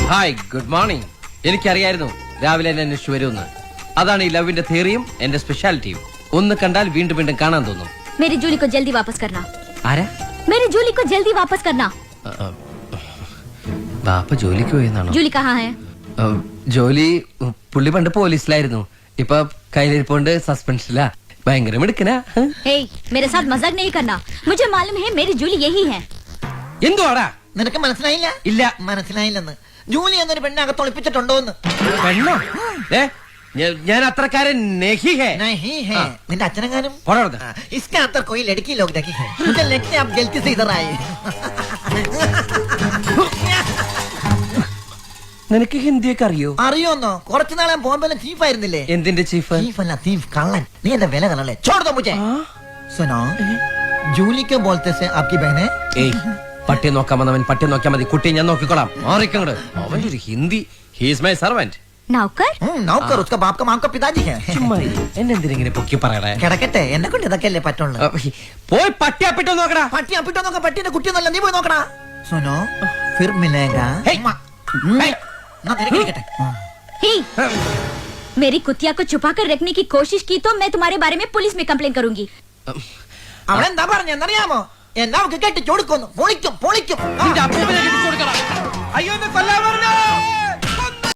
Hi good morning. എനിക്കറിയായിരുന്നു രാവിലെ എന്നെ അന്വേഷിച്ചു വരുമെന്ന്. അതാണ് ഈ ലവിന്റെ തിയറിയും എന്റെ സ്പെഷ്യാലിറ്റിയും. ഒന്ന് കണ്ടാൽ വീണ്ടും വീണ്ടും കാണാൻ തോന്നും. मेरी जूली को जल्दी वापस करना. ആരാ? मेरी जूली को जल्दी वापस करना. ബാപ്പ ജോലിക്ക് പോയെന്നാണോ? जूली कहाँ है? ജോലി പുള്ളി പണ്ട് പോലീസിലായിരുന്നു. ഇപ്പൊ കയ്യിലിരിപ്പോണ്ട് സസ്പെൻഷനിലാ. ഭയങ്കര മിടുക്കനാ. हे, मेरे साथ मजाक नहीं करना. मुझे मालूम है मेरी जूली यही है. എന്തുവാടാ? നിനക്ക് മനസ്സിലായില്ല? ഇല്ല. മനസ്സിലായില്ലെന്ന്. ജൂലി എന്നൊരു പെണ്ണകത്ത് ഒളിപ്പിച്ചിട്ടുണ്ടോന്ന്. പെണ്ണോ? ഞാൻ അത്രക്കാരൻ നഹി ഹേ. नहीं है. നിന്റെ അച്ഛനെങ്ങാനും പോടാ. इसके अंदर कोई लड़की लोग देखी है. मुझे लगता है आप गलती से इधर आए. നിനക്ക് ഹിന്ദിയൊക്കെ അറിയോ? അറിയോന്നോ? കുറച്ചു നാളെ ബോംബെയിലെ ചീഫ് ആയിരുന്നില്ലേ? എന്തിന്റെ ചീഫ്? चीफ अल्लाह चीफ कल्लन. നീ എന്റെ വില കളല്ലേ? छोड़ दो मुझे. सुनो, जूली के बोलते से आपकी बहन है? ഏയ്, പട്ടിയെ നോക്കാൻ വന്നവൻ പട്ടിയെ നോക്കിയാൽ മതി. കുട്ടിയെ ഞാൻ നോക്കിക്കോളാം. മാറിക്കങ്ങട്. അവന്റെ ഒരു ഹിന്ദി. He's my servant. नौकर? नौकर उसका बाप का माम का पिताजी है. ചുമ്മാ എന്നെ എന്തിനെങ്ങനെ പൊക്കി പറയടേ? കിടക്കട്ടെ, എന്നെ കൊണ്ട് ഇതൊക്കെയല്ലേ പറ്റുള്ളൂ. പോയി പട്ടി അപ്പിട്ടോ നോക്കടാ. പട്ടി അപ്പിട്ടോ നോക്കാം. പട്ടിന്റെ കുട്ടിയൊന്നല്ല, നീ പോയി നോക്കടാ. सुनो, फिर मिलेगा. हेय. हेय. ना तेरे किടക്കട്ടെ. हे, मेरी कुतिया को छुपा कर रखने की कोशिश की तो मैं तुम्हारे बारे में पुलिस में कंप्लेन करूंगी. അവൾ എന്താ പറഞ്ഞെന്നറിയാമോ? എന്നാ അവൾക്ക് കെട്ടിച്ചു കൊടുക്കുന്നു. പൊളിക്കും പൊളിക്കും. നിന്റെ അപ്പൂപ്പനെ കെട്ടിച്ചു കൊടുക്കടാ. അയ്യോ എന്നെ കൊല്ലാൻ പറഞ്ഞു.